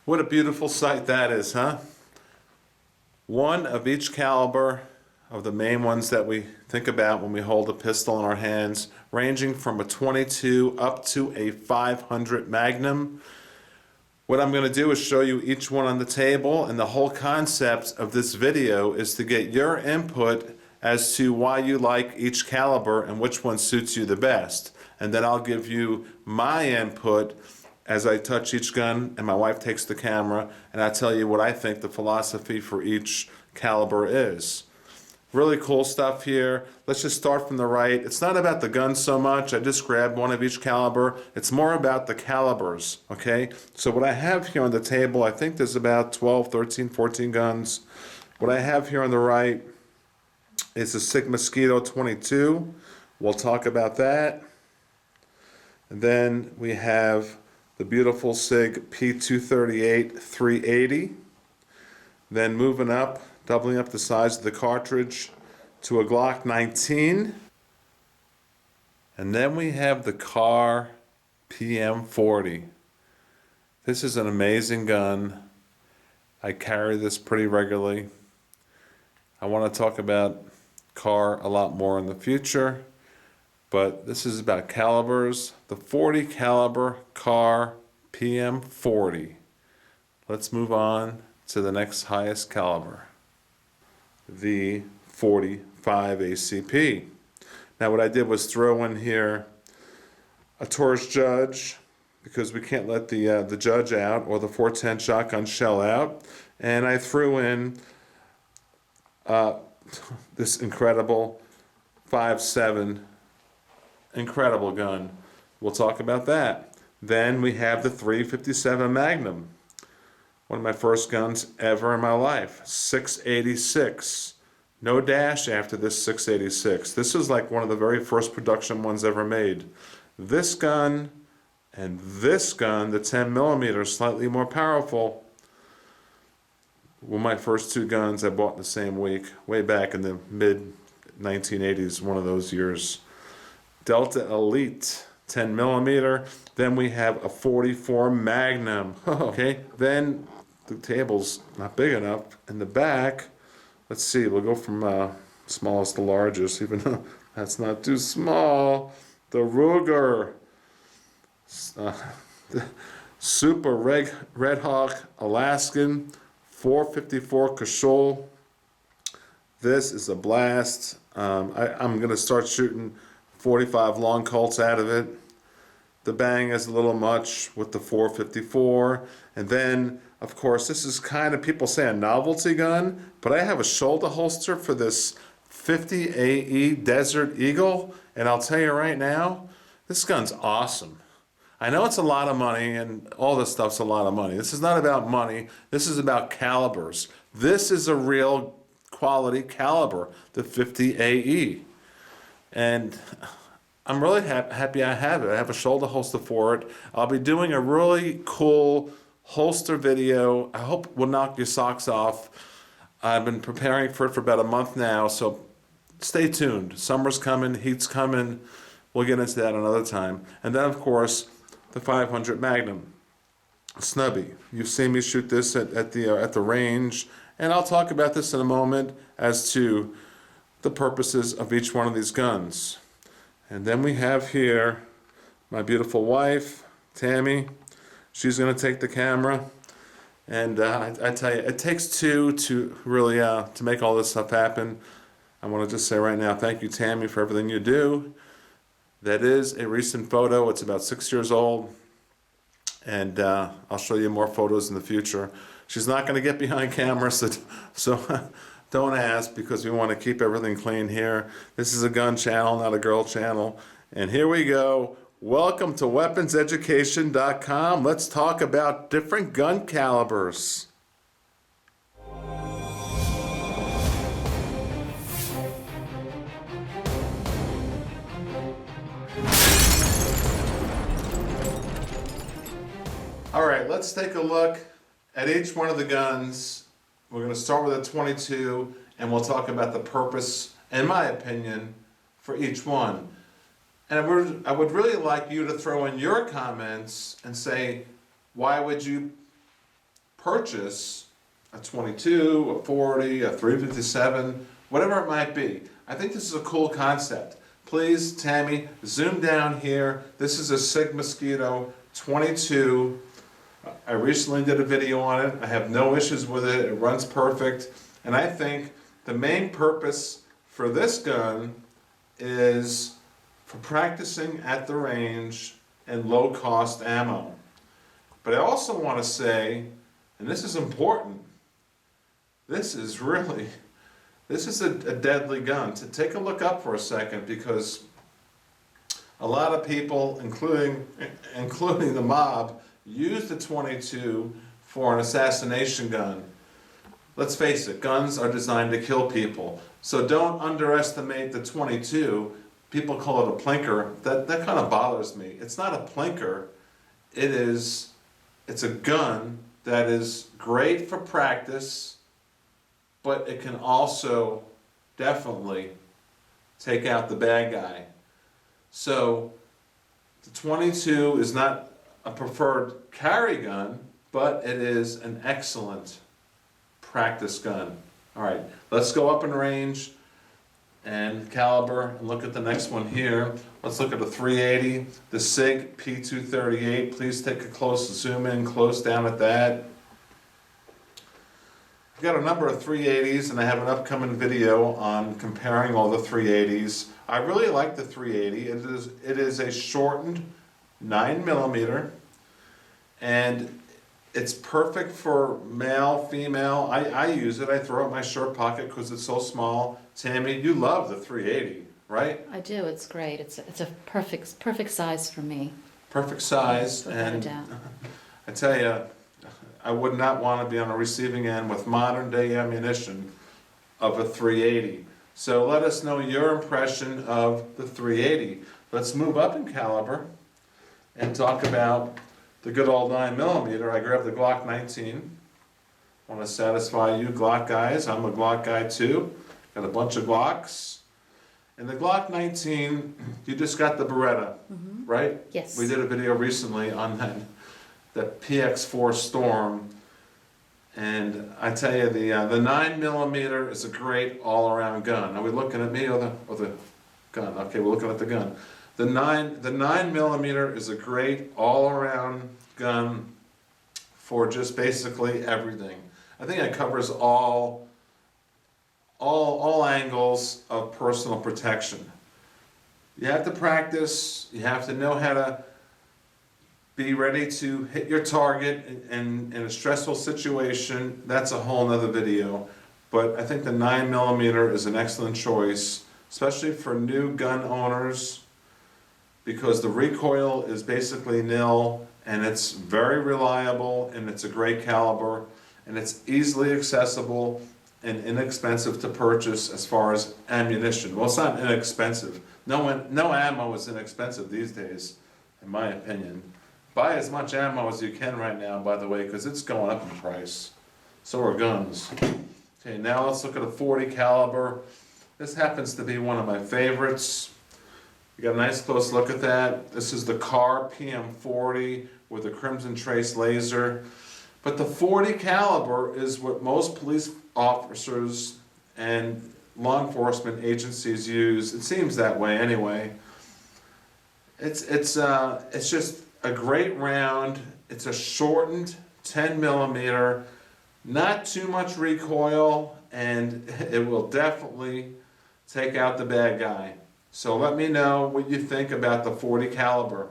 What a beautiful sight that is, huh? One of each caliber of the main ones that we think about when we hold a pistol in our hands, ranging from a 22 up to a 500 Magnum. What I'm going to do is show you each one on the table, and the whole concept of this video is to get your input as to why you like each caliber and which one suits you the best. And then I'll give you my input as I touch each gun, and my wife takes the camera, and I tell you what I think the philosophy for each caliber is. Really cool stuff here. Let's just start from the right. It's not about the guns so much. I just grabbed one of each caliber. It's more about the calibers, okay? So what I have here on the table, I think there's about 12, 13, 14 guns. What I have here on the right is a SIG Mosquito 22. We'll talk about that. And then we have the beautiful SIG P238 380. Then moving up, doubling up the size of the cartridge to a Glock 19. And then we have the CAR PM40. This is an amazing gun. I carry this pretty regularly. I want to talk about CAR a lot more in the future, but this is about calibers. The 40 caliber CAR PM40. Let's move on to the next highest caliber, the 45 ACP. Now what I did was throw in here a Taurus Judge, because we can't let the Judge out, or the 410 shotgun shell out, and I threw in this incredible 5.7 incredible gun. We'll talk about that. Then we have the 357 Magnum, one of my first guns ever in my life. 686. No dash after this 686. This is like one of the very first production ones ever made. This gun and this gun, the 10 millimeter, slightly more powerful, were my first two guns I bought in the same week, way back in the mid 1980s, one of those years. Delta Elite 10 millimeter. Then we have a 44 Magnum. Okay, then the table's not big enough. In the back, let's see, we'll go from smallest to largest, even though that's not too small. The Ruger the Super Red Hawk Alaskan 454 Cachol. This is a blast. I'm going to start shooting 45 long Colts out of it. The bang is a little much with the 454. And then, of course, this is kind of, people say, a novelty gun, but I have a shoulder holster for this 50 AE Desert Eagle, and I'll tell you right now, this gun's awesome. I know it's a lot of money, and all this stuff's a lot of money. This is not about money. This is about calibers. This is a real quality caliber, the 50 AE. And I'm really happy I have it. I have a shoulder holster for it. I'll be doing a really cool holster video. I hope will knock your socks off. I've been preparing for it for about a month now, so stay tuned. Summer's coming, heat's coming. We'll get into that another time. And then, of course, the 500 Magnum. Snubby. You've seen me shoot this at the range, and I'll talk about this in a moment as to the purposes of each one of these guns. And then we have here my beautiful wife, Tammy. She's going to take the camera, and I tell you, it takes two to really to make all this stuff happen. I want to just say right now, thank you, Tammy, for everything you do. That is a recent photo. It's about 6 years old, and I'll show you more photos in the future. She's not going to get behind camera, so don't ask, because we want to keep everything clean here. This is a gun channel, not a girl channel. And here we go. Welcome to weaponseducation.com. Let's talk about different gun calibers. All right, let's take a look at each one of the guns. We're going to start with a 22, and we'll talk about the purpose, in my opinion, for each one. And I would really like you to throw in your comments and say, why would you purchase a 22, a 40, a 357, whatever it might be. I think this is a cool concept. Please, Tammy, zoom down here. This is a Sig Mosquito 22. I recently did a video on it. I have no issues with it. It runs perfect. And I think the main purpose for this gun is for practicing at the range and low-cost ammo. But I also want to say, and this is important, this is a deadly gun. To take a look up for a second, because a lot of people, including the mob, use the 22 for an assassination gun. Let's face it, guns are designed to kill people. So don't underestimate the 22. People call it a plinker. That kind of bothers me. It's not a plinker. It's a gun that is great for practice, but it can also definitely take out the bad guy. So the 22 is not a preferred carry gun, but it is an excellent practice gun. All right, let's go up in range and caliber and look at the next one here. Let's look at a 380, the SIG P238. Please take a close zoom in, close down at that. I've got a number of 380s, and I have an upcoming video on comparing all the 380s. I really like the 380. It is a shortened 9mm, and it's perfect for male, female. I use it. I throw it in my shirt pocket because it's so small. Tammy, you love the 380, right? I do. It's great. It's a perfect size for me. Perfect size, and I tell you, I would not want to be on a receiving end with modern day ammunition of a 380. So let us know your impression of the 380. Let's move up in caliber and talk about the good old 9mm. I grabbed the Glock 19. I want to satisfy you Glock guys. I'm a Glock guy too. Got a bunch of Glocks. And the Glock 19, you just got the Beretta, right? Yes. We did a video recently on that PX4 Storm. And I tell you, the 9mm is a great all-around gun. Are we looking at me or the gun? Okay, we're looking at the gun. The 9mm is a great all-around gun for just basically everything. I think it covers all angles of personal protection. You have to practice. You have to know how to be ready to hit your target in a stressful situation. That's a whole nother video. But I think the 9mm is an excellent choice, especially for new gun owners, because the recoil is basically nil, and it's very reliable, and it's a great caliber, and it's easily accessible and inexpensive to purchase as far as ammunition. Well, it's not inexpensive. No ammo is inexpensive these days, in my opinion. Buy as much ammo as you can right now, by the way, because it's going up in price. So are guns. Okay, now let's look at a 40 caliber. This happens to be one of my favorites. You got a nice close look at that. This is the Car PM40 with a Crimson Trace laser. But the 40 caliber is what most police officers and law enforcement agencies use. It seems that way anyway. It's just a great round. It's a shortened 10mm, not too much recoil, and it will definitely take out the bad guy. So let me know what you think about the 40 caliber.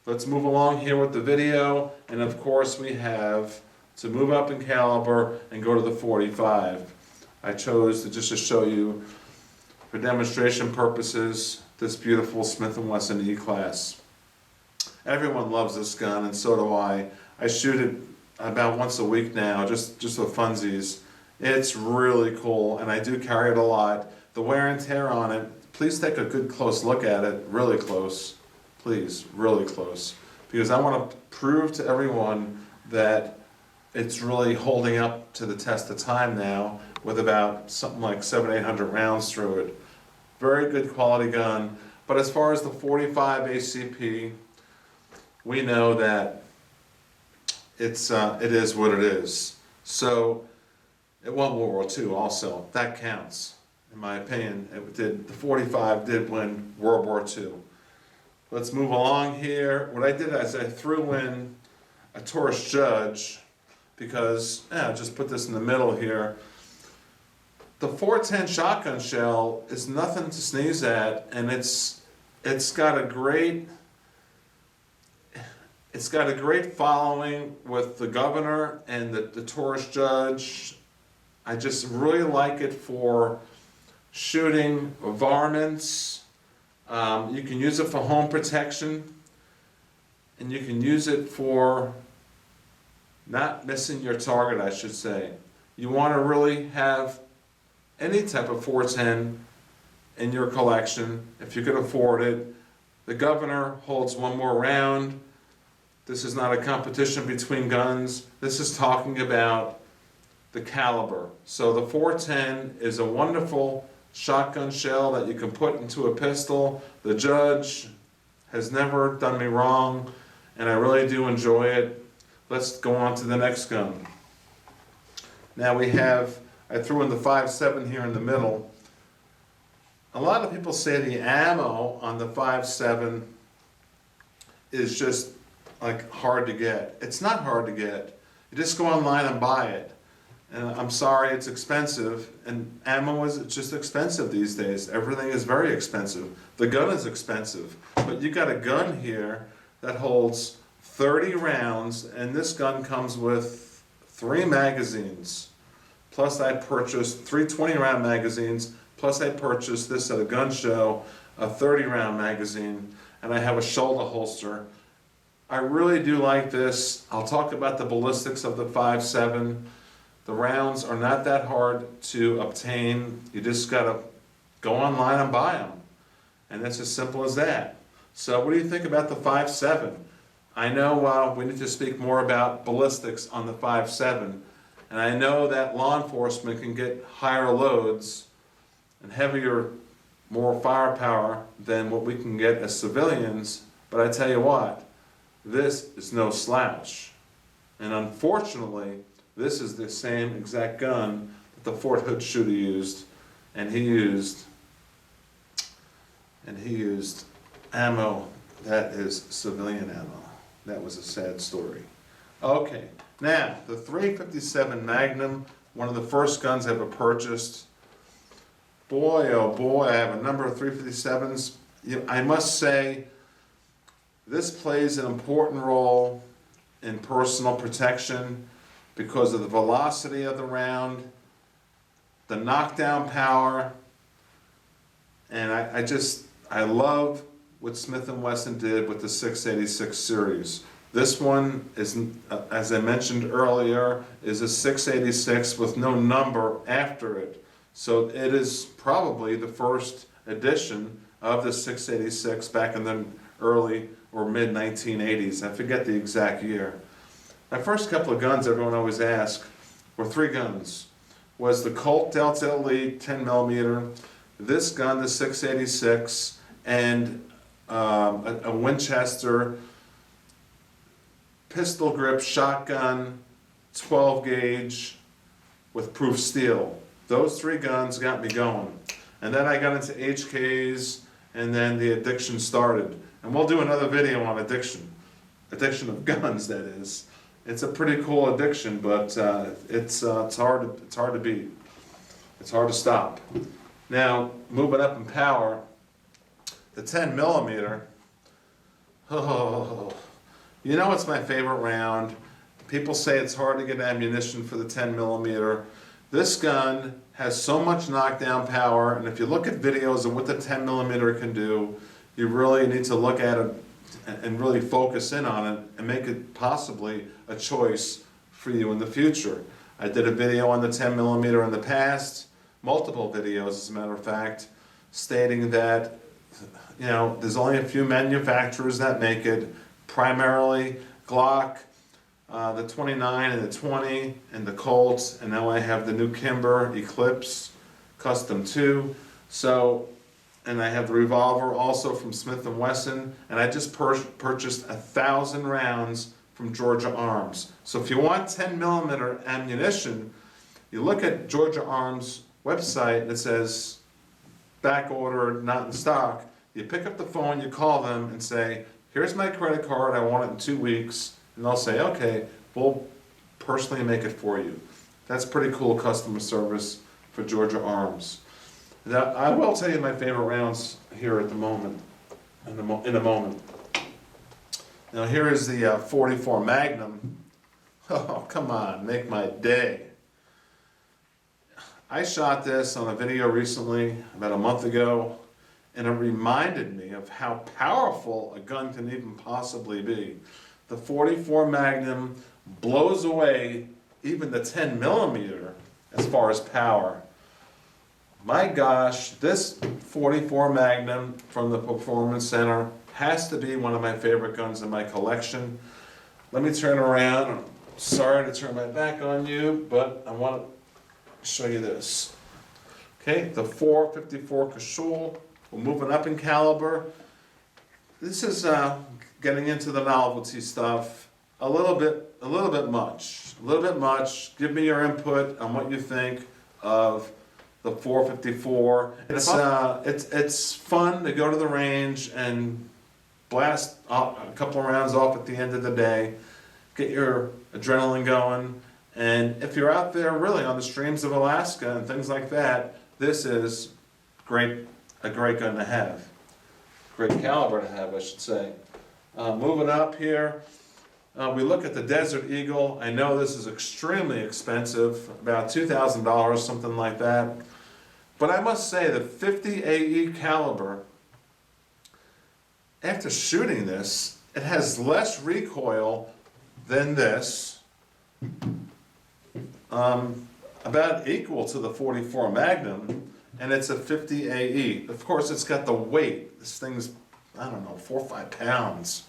Let's move along here with the video, and of course we have to move up in caliber and go to the 45. I chose to just show you, for demonstration purposes, this beautiful Smith & Wesson E-Class. Everyone loves this gun, and so do I. I shoot it about once a week now, just for funsies. It's really cool, and I do carry it a lot. The wear and tear on it, please take a good close look at it, really close. Please, really close. Because I want to prove to everyone that it's really holding up to the test of time now, with about something like 700-800 rounds through it. Very good quality gun. But as far as the 45 ACP, we know that it is what it is. So it won World War II also. That counts. In my opinion, it did. The 45 did win World War II. Let's move along here. What I did is I threw in a tourist judge because, I'll just put this in the middle here. The 410 shotgun shell is nothing to sneeze at, and it's got a great following with the governor and the tourist judge. I just really like it for shooting varmints. You can use it for home protection, and you can use it for not missing your target, I should say. You want to really have any type of 410 in your collection if you can afford it. The governor holds one more round. This is not a competition between guns. This is talking about the caliber. So the 410 is a wonderful shotgun shell that you can put into a pistol. The judge has never done me wrong, and I really do enjoy it. Let's go on to the next gun. Now I threw in the 5.7 here in the middle. A lot of people say the ammo on the 5.7 is just like hard to get. It's not hard to get. You just go online and buy it. And I'm sorry, it's expensive, and ammo is just expensive these days. Everything is very expensive. The gun is expensive, but you got a gun here that holds 30 rounds, and this gun comes with 3 magazines. Plus I purchased 3 20-round magazines, plus I purchased this at a gun show, a 30-round magazine, and I have a shoulder holster. I really do like this. I'll talk about the ballistics of the 5.7. The rounds are not that hard to obtain. You just gotta go online and buy them. And it's as simple as that. So what do you think about the 5.7? I know we need to speak more about ballistics on the 5.7. And I know that law enforcement can get higher loads and heavier, more firepower than what we can get as civilians. But I tell you what, this is no slouch. And unfortunately, this is the same exact gun that the Fort Hood shooter used, and he used ammo that is civilian ammo. That was a sad story. Okay, now the 357 Magnum, one of the first guns I ever purchased. Boy, oh boy, I have a number of 357s. I must say, this plays an important role in personal protection because of the velocity of the round, the knockdown power, and I love what Smith & Wesson did with the 686 series. This one is, as I mentioned earlier, is a 686 with no number after it. So it is probably the first edition of the 686 back in the early or mid 1980s. I forget the exact year. My first couple of guns, everyone always asks, were 3 guns. Was the Colt Delta Elite 10mm, this gun, the 686, and a Winchester pistol grip shotgun 12 gauge with proof steel. Those 3 guns got me going. And then I got into HKs, and then the addiction started. And we'll do another video on addiction of guns, that is. It's a pretty cool addiction, but it's hard to beat. It's hard to stop. Now, moving up in power, the 10mm. Oh, you know what's my favorite round? People say it's hard to get ammunition for the 10mm. This gun has so much knockdown power, and if you look at videos of what the 10mm can do, you really need to look at it and really focus in on it and make it possibly a choice for you in the future. I did a video on the 10mm in the past, multiple videos as a matter of fact, stating that there's only a few manufacturers that make it, primarily Glock, the 29 and the 20 and the Colts, and now I have the new Kimber Eclipse Custom 2. So, and I have the revolver also from Smith & Wesson, and I just purchased 1,000 rounds from Georgia Arms. So if you want 10mm ammunition, you look at Georgia Arms website and it says back order, not in stock. You pick up the phone, you call them and say, here's my credit card, I want it in 2 weeks. And they'll say, okay, we'll personally make it for you. That's pretty cool customer service for Georgia Arms. Now, I will tell you my favorite rounds here at the moment, in a moment. Now here is the 44 Magnum. Oh, come on, make my day. I shot this on a video recently, about a month ago, and it reminded me of how powerful a gun can even possibly be. The 44 Magnum blows away even the 10mm as far as power. My gosh, this 44 Magnum from the Performance Center has to be one of my favorite guns in my collection. Let me turn around. I'm sorry to turn my back on you, but I want to show you this. Okay, the 454 Casull. We're moving up in caliber. This is getting into the novelty stuff. A little bit much. Give me your input on what you think of the 454. It's fun to go to the range and blast a couple of rounds off at the end of the day, get your adrenaline going, and if you're out there really on the streams of Alaska and things like that, this is a great gun to have. Great caliber to have, I should say. Moving up here, we look at the Desert Eagle. I know this is extremely expensive, about $2,000, something like that. But I must say the 50 AE caliber, after shooting this, it has less recoil than this, about equal to the 44 Magnum, and it's a 50 AE. Of course, it's got the weight. This thing's, I don't know, 4 or 5 pounds.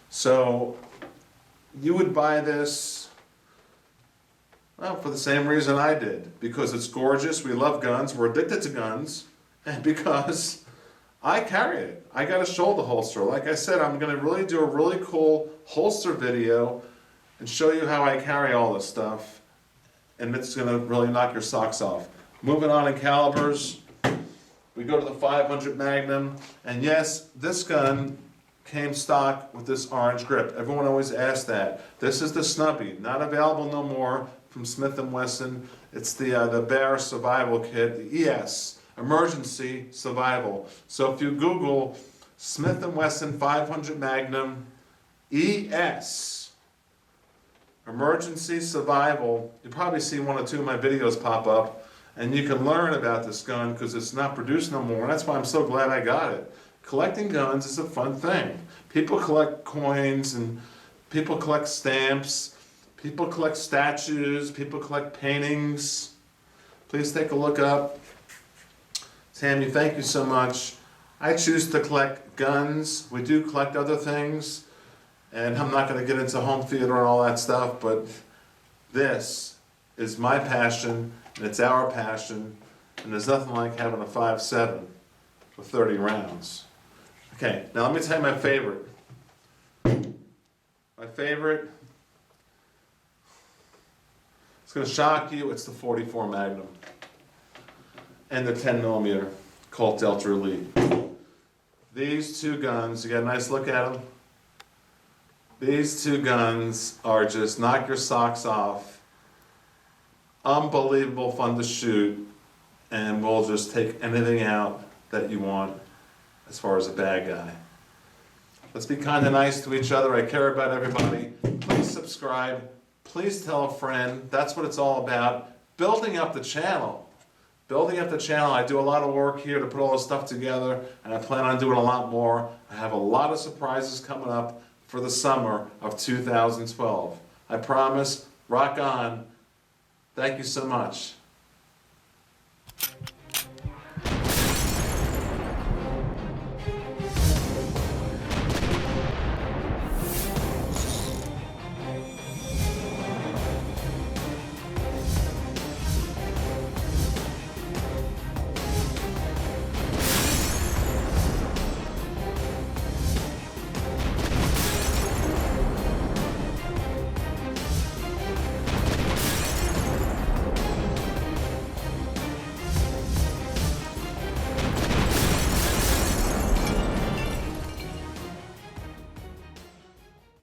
So you would buy this, well, for the same reason I did, because it's gorgeous, we love guns, we're addicted to guns, and because I carry it. I got a shoulder holster. Like I said, I'm going to really do a really cool holster video and show you how I carry all this stuff, and it's going to really knock your socks off. Moving on in calibers, we go to the 500 Magnum, and yes, this gun came stock with this orange grip. Everyone always asks that. This is the Snubby, not available no more from Smith & Wesson. It's the Bear Survival Kit, the ES, Emergency Survival. So if you Google Smith & Wesson 500 Magnum ES, Emergency Survival, you probably see 1 or 2 of my videos pop up, and you can learn about this gun because it's not produced no more, and that's why I'm so glad I got it. Collecting guns is a fun thing. People collect coins, and people collect stamps, people collect statues, people collect paintings. Please take a look up. Tammy, thank you so much. I choose to collect guns. We do collect other things, and I'm not going to get into home theater and all that stuff, but this is my passion, and it's our passion, and there's nothing like having a 5.7 with 30 rounds. Okay, now let me tell you my favorite. My favorite, it's going to shock you, it's the 44 Magnum and the 10mm Colt Delta Elite. These two guns, you got a nice look at them? These two guns are just knock your socks off. Unbelievable fun to shoot, and we'll just take anything out that you want as far as a bad guy. Let's be kind of nice to each other. I care about everybody. Please subscribe. Please tell a friend. That's what it's all about. Building up the channel. Building up the channel. I do a lot of work here to put all this stuff together, and I plan on doing a lot more. I have a lot of surprises coming up for the summer of 2012. I promise. Rock on. Thank you so much.